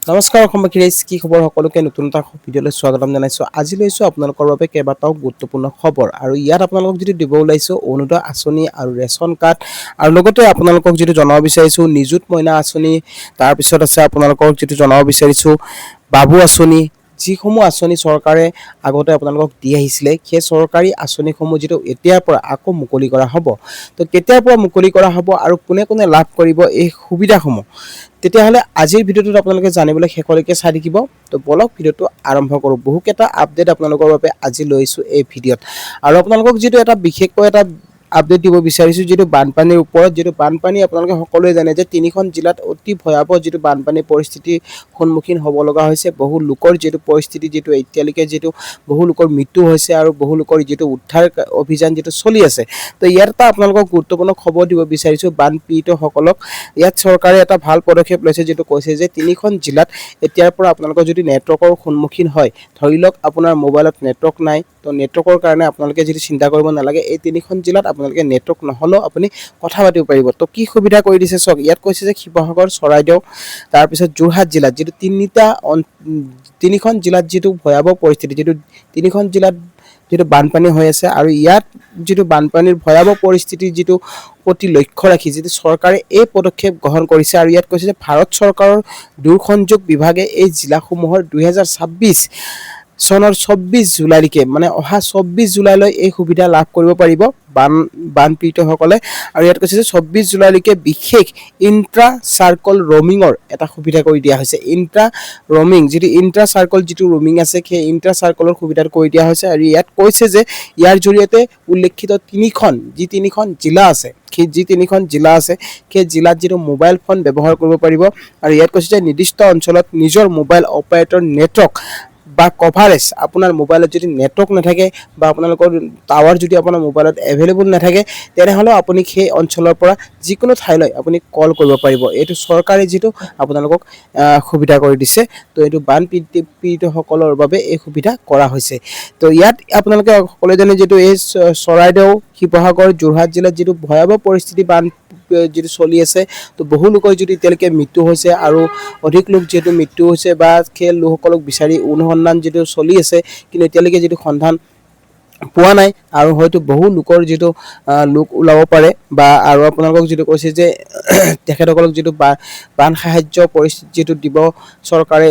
নমস্কাৰ অসমবাসী ৰাইজ, কি খবৰ? সকলোকে নতুন এটা ভিডিঅ'লৈ স্বাগতম জনাইছোঁ। আজি লৈছোঁ আপোনালোকৰ বাবে কেইবাটাও গুৰুত্বপূৰ্ণ খবৰ আৰু ইয়াত আপোনালোকক যদি দিব ওলাইছোঁ অৰুণোদয় আঁচনি আৰু ৰেচন কাৰ্ড আৰু লগতে আপোনালোকক যিটো জনাব বিচাৰিছোঁ নিযুত মইনা আঁচনি, তাৰপিছত আছে আপোনালোকক যিটো জনাব বিচাৰিছোঁ বাবু আঁচনি, যিসমূহ আঁচনি চৰকাৰে আগতে আপোনালোকক দি আহিছিলে সেই চৰকাৰী আঁচনিসমূহ যিটো এতিয়াৰ পৰা আকৌ মুকলি কৰা হ'ব। তো কেতিয়াৰ পৰা মুকলি কৰা হ'ব আৰু কোনে কোনে লাভ কৰিব এই সুবিধাসমূহ, তেতিয়াহ'লে আজিৰ ভিডিঅ'টোত আপোনালোকে জানিবলৈ শেষলৈকে চাই থাকিব। তো বলক ভিডিঅ'টো আৰম্ভ কৰোঁ। বহুকেইটা আপডেট আপোনালোকৰ বাবে আজি লৈছোঁ এই ভিডিঅ'ত আৰু আপোনালোকক যিটো এটা বিশেষকৈ এটা আপডেট দিব বিচাৰিছোঁ যিটো বানপানীৰ ওপৰত। যিটো বানপানী আপোনালোকে সকলোৱে জানে যে তিনিখন জিলাত অতি ভয়াৱহ যিটো বানপানীৰ পৰিস্থিতিৰ সন্মুখীন হ'ব লগা হৈছে। বহু লোকৰ যিটো পৰিস্থিতি, যিটো এতিয়ালৈকে যিটো বহু লোকৰ মৃত্যু হৈছে আৰু বহু লোকৰ যিটো উদ্ধাৰ অভিযান যিটো চলি আছে। তো ইয়াৰ এটা আপোনালোকক গুৰুত্বপূৰ্ণ খবৰ দিব বিচাৰিছোঁ বানপীড়িতসকলক। ইয়াত চৰকাৰে এটা ভাল পদক্ষেপ লৈছে, যিটো কৈছে যে তিনিখন জিলাত এতিয়াৰ পৰা আপোনালোকৰ যদি নেটৱৰ্কৰ সন্মুখীন হয়, ধৰি লওক আপোনাৰ মোবাইলত নেটৱৰ্ক নাই, তো নেটৱৰ্কৰ কাৰণে আপোনালোকে যদি চিন্তা কৰিব নালাগে, এই তিনিখন জিলাত আপোনালোকে নেটৱৰ্ক নহ'লেও আপুনি কথা পাতিব পাৰিব। তো কি সুবিধা কৰি দিছে চাওক, ইয়াত কৈছে যে শিৱসাগৰ, চৰাইদেউ, তাৰপিছত যোৰহাট জিলাত যিটো তিনিখন জিলাত যিটো ভয়াৱহ পৰিস্থিতি, যিটো তিনিখন জিলাত যিটো বানপানী হৈ আছে আৰু ইয়াত যিটো বানপানীৰ ভয়াৱহ পৰিস্থিতিৰ যিটো প্ৰতি লক্ষ্য ৰাখি যিটো চৰকাৰে এই পদক্ষেপ গ্ৰহণ কৰিছে। আৰু ইয়াত কৈছে যে ভাৰত চৰকাৰৰ দূৰসংযোগ বিভাগে এই জিলাসমূহৰ 2026 চনৰ 24 জুলাইলৈকে, মানে অহা 24 জুলাইলৈ এই সুবিধা লাভ কৰিব পাৰিব বানপীড়িতসকলে। আৰু ইয়াত কৈছে যে 24 জুলাইলৈকে বিশেষ ইণ্ট্ৰা চাৰ্কল ৰমিঙৰ এটা সুবিধা কৰি দিয়া হৈছে। ইণ্ট্ৰা ৰমিং, যিটো ইণ্ট্ৰা চাৰ্কল যিটো ৰমিং আছে, সেই ইণ্ট্ৰা চাৰ্কলৰ সুবিধাটো কৰি দিয়া হৈছে। আৰু ইয়াত কৈছে যে ইয়াৰ জৰিয়তে উল্লেখিত তিনিখন জিলা আছে, সেই জিলাত যিটো মোবাইল ফোন ব্যৱহাৰ কৰিব পাৰিব। আৰু ইয়াত কৈছে যে নিৰ্দিষ্ট অঞ্চলত নিজৰ মোবাইল অপাৰেটৰ নেটৱৰ্ক বা কভাৰেজ, আপোনাৰ মোবাইলত যদি নেটৱৰ্ক নাথাকে বা আপোনালোকৰ টাৱাৰ যদি আপোনাৰ মোবাইলত এভেইলেবল নাথাকে, তেনেহ'লেও আপুনি সেই অঞ্চলৰ পৰা যিকোনো ঠাইলৈ আপুনি কল কৰিব পাৰিব। এইটো চৰকাৰে যিটো আপোনালোকক সুবিধা কৰি দিছে। তো এইটো বানপীড়িতসকলৰ বাবে এই সুবিধা কৰা হৈছে। তো ইয়াত আপোনালোকে সকলোৱে জানে যিটো এই চৰাইদেউ, শিৱসাগৰ, যোৰহাট জিলাত যিটো ভয়াৱহ পৰিস্থিতি যিটো চলি আছে, তো বহু লোকৰ যিটো এতিয়ালৈকে মৃত্যু হৈছে আৰু অধিক লোক যিহেতু মৃত্যু হৈছে বা সেই লোকসকলক বিচাৰি অনুসন্ধান যিটো চলি আছে, কিন্তু এতিয়ালৈকে যিটো সন্ধান পোৱা নাই আৰু হয়তো বহু লোকৰ যিটো লোক ওলাব পাৰে। বা আৰু আপোনালোকক যিটো কৈছে যে তেখেতসকলক যিটো বান সাহায্য পৰিস্থিতি যিটো দিব চৰকাৰে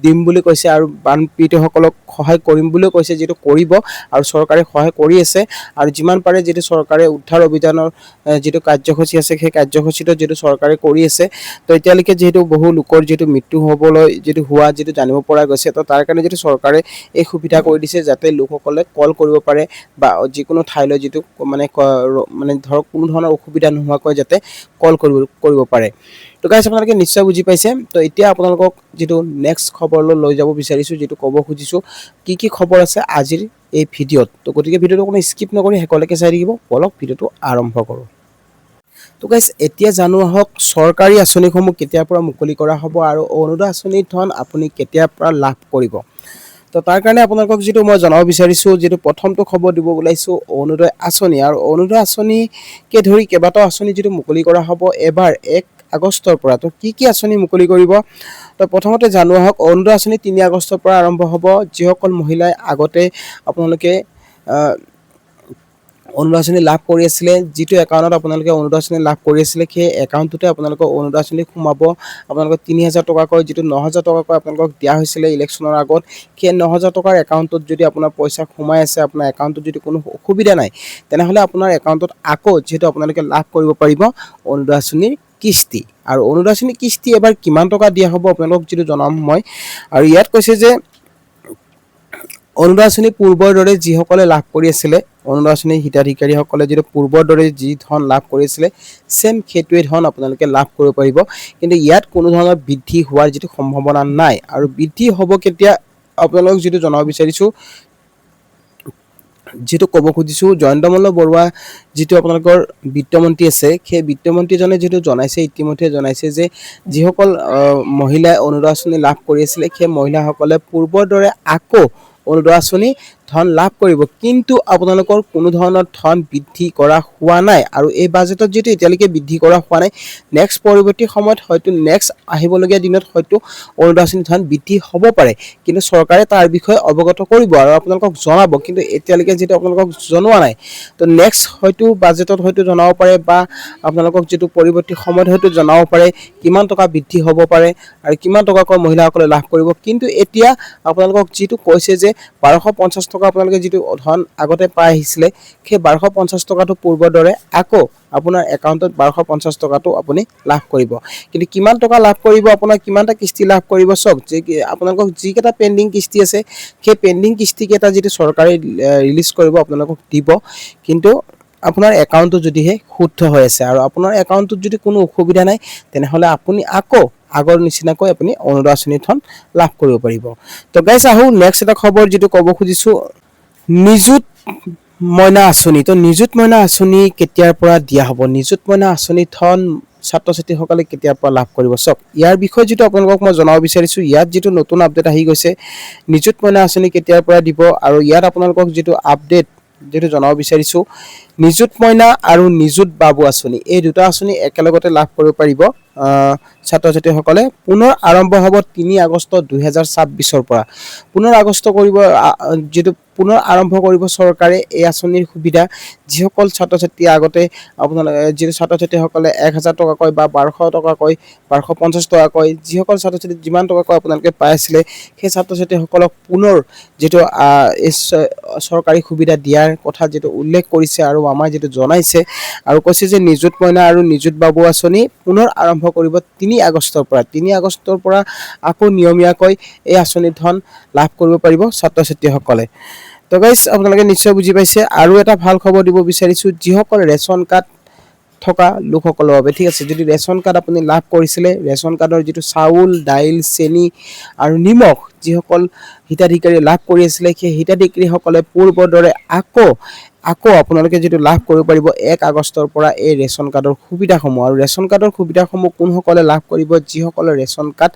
দিম বুলি কৈছে আৰু বানপীড়িতসকলক সহায় কৰিম বুলিও কৈছে, যিটো কৰিব আৰু চৰকাৰে সহায় কৰি আছে। আৰু যিমান পাৰে যিটো চৰকাৰে উদ্ধাৰ অভিযানৰ যিটো কাৰ্যসূচী আছে, সেই কাৰ্যসূচীটো যিটো চৰকাৰে কৰি আছে। তো এতিয়ালৈকে যিহেতু বহু লোকৰ যিটো মৃত্যু হ'বলৈ যিটো জানিব পৰা গৈছে, তো তাৰ কাৰণে যিটো চৰকাৰে এই সুবিধা কৰি দিছে যাতে লোকসকলে কল কৰিব পাৰে বা যিকোনো ঠাইলৈ যিটো মানে ধৰক কোনো ধৰণৰ অসুবিধা নোহোৱাকৈ যাতে কল কৰিব পাৰে। তো গাইজ আপোনালোকে নিশ্চয় বুজি পাইছে। তো এতিয়া আপোনালোকক যিটো নেক্সট খবৰলৈ লৈ যাব বিচাৰিছোঁ, যিটো ক'ব খুজিছোঁ কি খবৰ আছে আজিৰ এই ভিডিঅ'ত। তো গতিকে ভিডিঅ'টো কোনো স্কিপ নকৰি শেষলৈকে চাই থাকিব। বলক ভিডিঅ'টো আৰম্ভ কৰোঁ। তো গাইজ এতিয়া জানো আহক চৰকাৰী আঁচনিসমূহ কেতিয়াৰ পৰা মুকলি কৰা হ'ব আৰু অৰুণোদয় আঁচনিৰ ধন আপুনি কেতিয়াৰ পৰা লাভ কৰিব। তো তাৰ কাৰণে আপোনালোকক যিটো মই জনাব বিচাৰিছোঁ, যিটো প্ৰথমটো খবৰ দিব ওলাইছোঁ অৰুণোদয় আঁচনি। আৰু অৰুণোদয় আঁচনিকে ধৰি কেইবাটাও আঁচনি যিটো মুকলি কৰা হ'ব এবাৰ 1 আগষ্টৰ পৰা। তো কি আঁচনি মুকলি কৰিব? তো প্ৰথমতে জানো আহক অৰুণোদয় আঁচনি 3 আগষ্টৰ পৰা আৰম্ভ হ'ব। যিসকল মহিলাই আগতে আপোনালোকে অৰুণোদয় আঁচনি লাভ কৰি আছিলে, যিটো একাউণ্টত আপোনালোকে অৰুণোদয় আঁচনি লাভ কৰি আছিলে, সেই একাউণ্টটোতে আপোনালোকৰ অৰুণোদয় আঁচনি সোমাব। আপোনালোকৰ 3000 টকাকৈ যিটো 9000 টকাকৈ আপোনালোকক দিয়া হৈছিলে ইলেকশ্যনৰ আগত, সেই 9000 টকাৰ একাউণ্টত যদি আপোনাৰ পইচা সোমাই আছে, আপোনাৰ একাউণ্টত যদি কোনো অসুবিধা নাই, তেনেহ'লে আপোনাৰ একাউণ্টত আকৌ যিহেতু আপোনালোকে লাভ কৰিব পাৰিব অৰুণোদয় আঁচনিৰ কিস্তি। আৰু অৰুণোদয় আঁচনিৰ কিস্তি এবাৰ কিমান টকা দিয়া হ'ব আপোনালোকক যিটো জনাম মই। আৰু ইয়াত কৈছে যে অৰুণোদয় আঁচনি পূৰ্বৰ দৰে যিসকলে লাভ কৰি আছিলে, অৰুণোদয় আঁচনিৰ হিতাধিকাৰীসকলে যিটো পূৰ্বৰ দৰে যি ধন লাভ কৰিছিলে, চেম সেইটোৱে ধন আপোনালোকে লাভ কৰিব পাৰিব। কিন্তু ইয়াত কোনো ধৰণৰ বৃদ্ধি হোৱাৰ যিটো সম্ভাৱনা নাই। আৰু বৃদ্ধি হ'ব কেতিয়া আপোনালোকক যিটো জনাব বিচাৰিছোঁ, যিটো ক'ব খুজিছোঁ, জয়ন্ত মল্ল বৰুৱা যিটো আপোনালোকৰ বিত্তমন্ত্ৰী আছে, সেই বিত্তমন্ত্ৰীজনে যিটো জনাইছে, ইতিমধ্যে জনাইছে যে যিসকল মহিলাই অৰুণোদয় আঁচনি লাভ কৰি আছিলে, সেই মহিলাসকলে পূৰ্বৰ দৰে আকৌ অৰুণোদয় আঁচনি ধন লাভ কৰিব, কিন্তু আপোনালোকৰ কোনো ধৰণৰ ধন বৃদ্ধি কৰা হোৱা নাই আৰু এই বাজেটত যিটো এতিয়ালৈকে বৃদ্ধি কৰা হোৱা নাই, নেক্সট পৰৱৰ্তী সময়ত হয়তো নেক্সট আহিবলগীয়া দিনত হয়তো অৰুণোদয় আঁচনিৰ ধন বৃদ্ধি হ'ব পাৰে, কিন্তু চৰকাৰে তাৰ বিষয়ে অৱগত কৰিব আৰু আপোনালোকক জনাব, কিন্তু এতিয়ালৈকে যিটো আপোনালোকক জনোৱা নাই, তো নেক্সট হয়তো বাজেটত হয়তো জনাব পাৰে বা আপোনালোকক যিটো পৰৱৰ্তী সময়ত হয়তো জনাব পাৰে কিমান টকা বৃদ্ধি হ'ব পাৰে আৰু কিমান টকাকৈ মহিলাসকলে লাভ কৰিব। কিন্তু এতিয়া আপোনালোকক যিটো কৈছে যে 1250 টকা আপোনালোকে যিটো ধন আগতে পাই আহিছিলে, সেই 1250 টকাটো পূৰ্বৰ দৰে আকৌ আপোনাৰ একাউণ্টত 1250 টকাটো আপুনি লাভ কৰিব। কিন্তু কিমান টকা লাভ কৰিব, আপোনাৰ কিমানটা কিস্তি লাভ কৰিব, চাওক যে আপোনালোকক যিকেইটা পেণ্ডিং কিস্তি আছে সেই পেণ্ডিং কিস্তিকেইটা যিটো চৰকাৰে ৰিলিজ কৰিব আপোনালোকক দিব, কিন্তু আপোনাৰ একাউণ্টটো যদিহে শুদ্ধ হৈ আছে আৰু আপোনাৰ একাউণ্টটোত যদি কোনো অসুবিধা নাই, তেনেহ'লে আপুনি আকৌ আগৰ নিচিনাকৈ আপুনি অৰুণোদয় আঁচনিৰ ধন লাভ কৰিব পাৰিব। তো গাইছ, আহোঁ নেক্সট এটা খবৰ যিটো ক'ব খুজিছোঁ, নিযুত মইনা আঁচনি। তো নিযুত মইনা আঁচনি কেতিয়াৰ পৰা দিয়া হ'ব, নিযুত মইনা আঁচনিৰ ধন ছাত্ৰ ছাত্ৰীসকলে কেতিয়াৰ পৰা লাভ কৰিব, চাওক ইয়াৰ বিষয়ে যিটো আপোনালোকক মই জনাব বিচাৰিছোঁ, ইয়াত যিটো নতুন আপডেট আহি গৈছে, নিযুত মইনা আঁচনি কেতিয়াৰ পৰা দিব আৰু ইয়াত আপোনালোকক যিটো আপডেট যিটো জনাব বিচাৰিছোঁ, নিযুত মইনা আৰু নিযুত বাবু আঁচনি এই দুটা আঁচনি একেলগতে লাভ কৰিব পাৰিব ছাত্ৰ ছাত্ৰীসকলে। পুনৰ আৰম্ভ হ'ব 3 আগষ্ট 2026 পৰা। পুনৰ আৰম্ভ কৰিব চৰকাৰে এই আঁচনিৰ সুবিধা। যিসকল ছাত্ৰ ছাত্ৰী আগতে আপোনালোকে যিটো ছাত্ৰ ছাত্ৰীসকলে 1000 টকাকৈ বা 1200 টকাকৈ 1250 টকাকৈ যিসকল ছাত্ৰ ছাত্ৰী যিমান টকাকৈ আপোনালোকে পাই আছিলে, সেই ছাত্ৰ ছাত্ৰীসকলক পুনৰ যিটো চৰকাৰী সুবিধা দিয়াৰ কথা যিটো উল্লেখ কৰিছে আৰু আমাৰ যিটো জনাইছে আৰু কৈছে যে নিযুত মইনা আৰু নিযুত বাবু আঁচনি পুনৰ আৰম্ভ কৰিব 3 আগষ্টৰ পৰা। 3 আগষ্টৰ পৰা আকৌ নিয়মীয়াকৈ এই আঁচনিৰ ধন লাভ কৰিব পাৰিব ছাত্ৰ ছাত্ৰীসকলে। তো গাইজ, আপোনালোকে নিশ্চয় বুজি পাইছে। আৰু এটা ভাল খবৰ দিব বিচাৰিছোঁ, যিসকল ৰেচন কাৰ্ড থকা লোকসকলৰ বাবে, ঠিক আছে, যদি ৰেচন কাৰ্ড আপুনি লাভ কৰিছিলে, ৰেচন কাৰ্ডৰ যিটো চাউল, দাইল, চেনি আৰু নিমখ যিসকল হিতাধিকাৰী লাভ কৰি আছিলে, সেই হিতাধিকাৰীসকলে পূৰ্বৰ দৰে আকৌ আপোনালোকে যিটো লাভ কৰিব পাৰিব 1 আগষ্টৰ পৰা এই ৰেচন কাৰ্ডৰ সুবিধাসমূহ। আৰু ৰেচন কাৰ্ডৰ সুবিধাসমূহ কোনসকলে লাভ কৰিব, যিসকলৰ ৰেচন কাৰ্ড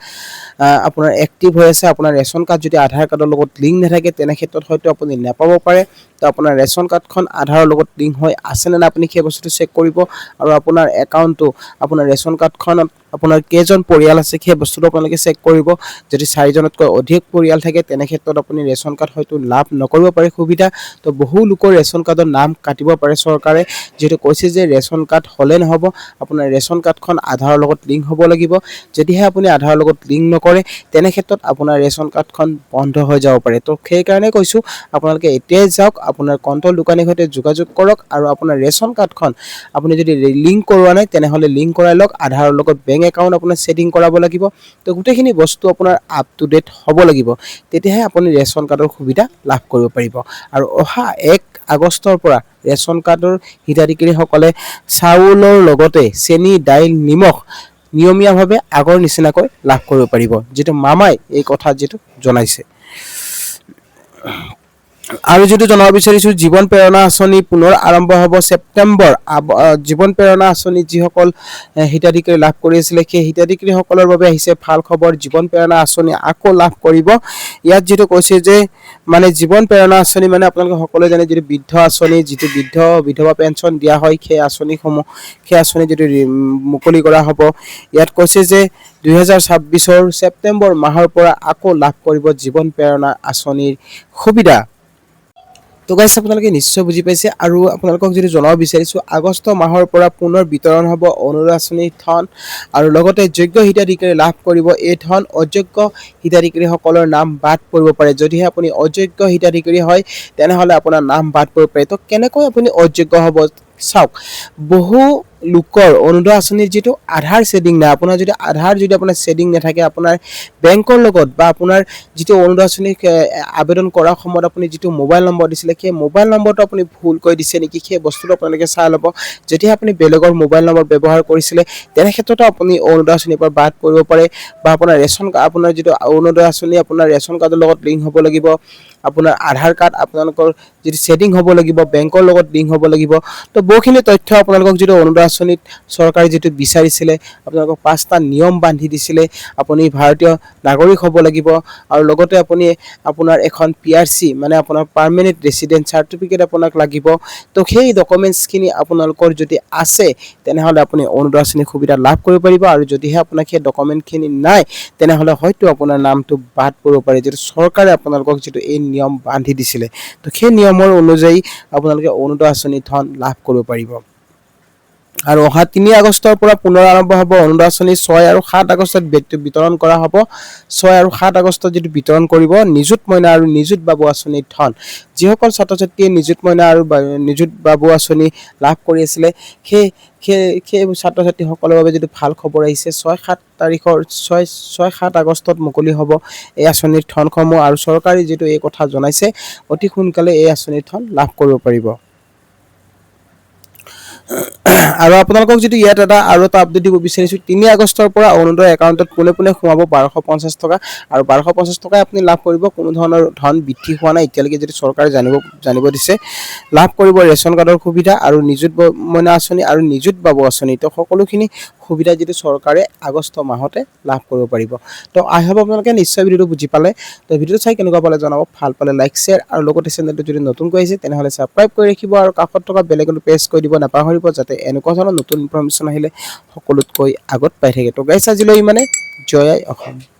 আপোনাৰ এক্টিভ হৈ আছে। আপোনাৰ ৰেচন কাৰ্ড যদি আধাৰ কাৰ্ডৰ লগত লিংক নাথাকে, তেনে ক্ষেত্ৰত হয়তো আপুনি নাপাব পাৰে। তো আপোনাৰ ৰেচন কাৰ্ডখন আধাৰৰ লগত লিংক হৈ আছেনে নাই আপুনি সেই বস্তুটো চেক কৰিব, আৰু আপোনাৰ একাউণ্টটো আপোনাৰ ৰেচন কাৰ্ডখনত আপোনাৰ কেইজন পৰিয়াল আছে সেই বস্তুটো আপোনালোকে চেক কৰিব। যদি 4জনতকৈ অধিক পৰিয়াল থাকে, তেনে ক্ষেত্ৰত আপুনি ৰেচন কাৰ্ড হয়তো লাভ নকৰিব পাৰে সুবিধা। তো বহু লোকৰ ৰেচন কাৰ্ডৰ নাম কাটিব পাৰে চৰকাৰে, যিহেতু কৈছে যে ৰেচন কাৰ্ড হ'লে নহ'ব, আপোনাৰ ৰেচন কাৰ্ডখন আধাৰৰ লগত লিংক হ'ব লাগিব। যদিহে আপুনি আধাৰৰ লগত লিংক নকৰে, তেনে ক্ষেত্ৰত আপোনাৰ ৰেচন কাৰ্ডখন বন্ধ হৈ যাব পাৰে। তো সেইকাৰণে কৈছোঁ, আপোনালোকে এতিয়াই যাওক, আপোনাৰ কণ্ট্ৰল দোকানীৰ সৈতে যোগাযোগ কৰক আৰু আপোনাৰ ৰেচন কাৰ্ডখন আপুনি যদি লিংক কৰোৱা নাই, তেনেহ'লে লিংক কৰাই লওক। আধাৰৰ লগত বেংক একাউণ্ট আপোনাৰ ছেটিং কৰাব লাগিব। তো গোটেইখিনি বস্তু আপোনাৰ আপ টু ডেট হ'ব লাগিব, তেতিয়াহে আপুনি ৰেচন কাৰ্ডৰ সুবিধা লাভ কৰিব পাৰিব। আৰু অহা 1 আগষ্টৰ পৰা ৰেচন কাৰ্ডৰ হিতাধিকাৰীসকলে চাউলৰ লগতে চেনি, দাইল, নিমখ নিয়মীয়াভাৱে আগৰ নিচিনাকৈ লাভ কৰিব পাৰিব, যিটো মামাই এই কথা যিটো জনাইছে। আৰু যিটো জনাব বিচাৰিছোঁ, জীৱন প্ৰেৰণা আঁচনি পুনৰ আৰম্ভ হ'ব ছেপ্টেম্বৰ। জীৱন প্ৰেৰণা আঁচনি যিসকল হিতাধিকাৰী লাভ কৰি আছিলে, সেই হিতাধিকাৰীসকলৰ বাবে আহিছে ভাল খবৰ। জীৱন প্ৰেৰণা আঁচনি আকৌ লাভ কৰিব। ইয়াত যিটো কৈছে যে মানে জীৱন প্ৰেৰণা আঁচনি মানে আপোনালোকে সকলোৱে জানে, যিটো বৃদ্ধ আঁচনি, যিটো বিধৱা পেঞ্চন দিয়া হয়, সেই আঁচনি যিটো মুকলি কৰা হ'ব। ইয়াত কৈছে যে 2026 ছেপ্টেম্বৰ মাহৰ পৰা আকৌ লাভ কৰিব জীৱন প্ৰেৰণা আঁচনিৰ সুবিধা। তো গাইছ, আপোনালোকে নিশ্চয় বুজি পাইছে। আৰু আপোনালোকক যদি জনাব বিচাৰিছোঁ, আগষ্ট মাহৰ পৰা পুনৰ বিতৰণ হ'ব অৰুণোদয় আঁচনিৰ ধন, আৰু লগতে যোগ্য হিতাধিকাৰী লাভ কৰিব এই ধন। অযোগ্য হিতাধিকাৰীসকলৰ নাম বাদ পৰিব পাৰে। যদিহে আপুনি অযোগ্য হিতাধিকাৰী হয়, তেনেহ'লে আপোনাৰ নাম বাদ পৰিব পাৰে। তো কেনেকৈ আপুনি অযোগ্য হ'ব, চাওক, বহু লোকৰ অৰুণোদয় আঁচনিৰ যিটো আধাৰ ছেডিং নাই, আপোনাৰ যদি আপোনাৰ ছেডিং নাথাকে, আপোনাৰ বেংকৰ লগত বা আপোনাৰ যিটো অৰুণোদয় আঁচনি আবেদন কৰাৰ সময়ত আপুনি যিটো মোবাইল নম্বৰ দিছিলে, সেই মোবাইল নম্বৰটো আপুনি ভুলকৈ দিছে নেকি, সেই বস্তুটো আপোনালোকে চাই ল'ব। যদিহে আপুনি বেলেগৰ মোবাইল নম্বৰ ব্যৱহাৰ কৰিছিলে, তেনে ক্ষেত্ৰতো আপুনি অৰুণোদয় আঁচনিৰ পৰা বাদ পৰিব পাৰে। বা আপোনাৰ যিটো অৰুণোদয় আঁচনি আপোনাৰ ৰেচন কাৰ্ডৰ লগত লিংক হ'ব লাগিব, আপোনাৰ আধাৰ কাৰ্ড আপোনালোকৰ যিটো ছেটিং হ'ব লাগিব, বেংকৰ লগত লিংক হ'ব লাগিব। তো বহুখিনি তথ্য আপোনালোকক যিটো অৰুণোদয় আঁচনিত চৰকাৰে যিটো বিচাৰিছিলে আপোনালোকক 5টা নিয়ম বান্ধি দিছিলে আপুনি ভাৰতীয় নাগৰিক হ'ব লাগিব আৰু লগতে আপুনি আপোনাৰ এখন PRC মানে আপোনাৰ পাৰ্মানেন্ট ৰেসিডেন্ট সাৰ্টিফিকেট আপোনাক লাগিব তো সেই ডকুমেন্টছখিনি আপোনালোকৰ যদি আছে তেনেহলে আপুনি অৰুণোদয় আঁচনিৰ সুবিধা লাভ কৰিব পাৰিব আৰু যদিহে আপোনাক সেই ডকুমেন্টখিনি নাই তেনেহলে হয়তো আপোনাৰ নামটো বাদ পৰিব পাৰে যেটো চৰকাৰে আপোনালোকক যেটো এই নিয়ম বান্ধি দিছিলে তো সেই নিয়মৰ অনুযায়ী আপোনালোকে অৰুণোদয় আঁচনি ধন লাভ কৰিব পাৰিব আৰু অহা 3 আগষ্টৰ পৰা পুনৰ আৰম্ভ হ'ব অৰুণোদয় আঁচনি 6 আৰু 7 আগষ্টত বিতৰণ কৰা হ'ব 6 আৰু 7 আগষ্টত যেটো বিতৰণ কৰিব নিযুত মইনা আৰু নিযুত বাবু আঁচনিৰ ধন যিসকল ছাত্ৰ-ছাত্ৰীয়ে নিযুত মইনা আৰু নিযুত বাবু আঁচনি লাভ কৰি আছিলে সেই ছাত্ৰ-ছাত্ৰীসকলৰ বাবে যেটো ভাল খবৰ আহিছে 6-7 আগষ্টত মুকলি হ'ব এই আঁচনিৰ ধনসমূহ আৰু চৰকাৰে যেটো এই কথা জনাইছে অতি সোনকালে এই আঁচনিৰ ধন লাভ কৰিব পাৰিব আৰু আপোনালোকক যদি ইয়াত এটা আপডেট দিব বিচাৰিছো 3 আগষ্টৰ পৰা অৰুণোদয় একাউণ্টত পুনে সোমাব 1250 টকা আৰু 1250 টকা আপুনি লাভ কৰিব কোনো ধৰণৰ ধন বৃদ্ধি হোৱা নাই এতিয়ালৈকে যদি চৰকাৰে জানিব দিছে লাভ কৰিব ৰেচন কাৰ্ডৰ সুবিধা আৰু নিযুত মইনা আঁচনি আৰু নিযুত বাবু আঁচনি তো সকলোখিনি সুবিধা যেটো চৰকাৰে আগষ্ট মাহতে লাভ কৰিব পাৰিব তো আই হোপ আপোনালোকে নিশ্চয় ভিডিওটো বুজি পালে তো ভিডিওটো চাই কেনেকুৱা পালে জনাব ভাল পালে লাইক শেয়াৰ আৰু লগতে চেনেলটো যদি নতুনকৈ আহিছে তেনেহলে সাবস্ক্ৰাইব কৰি ৰাখিব আৰু কাষত থকা বেল আইকনটো প্ৰেছ কৰি দিব নাপাহৰিব যাতে এনেকুৱা ধৰণৰ নতুন ইনফৰমেশ্যন আহিলে সকলোতকৈ আগত পাই থাকে তো গাইস আজিলৈ মানে জয় আই অসম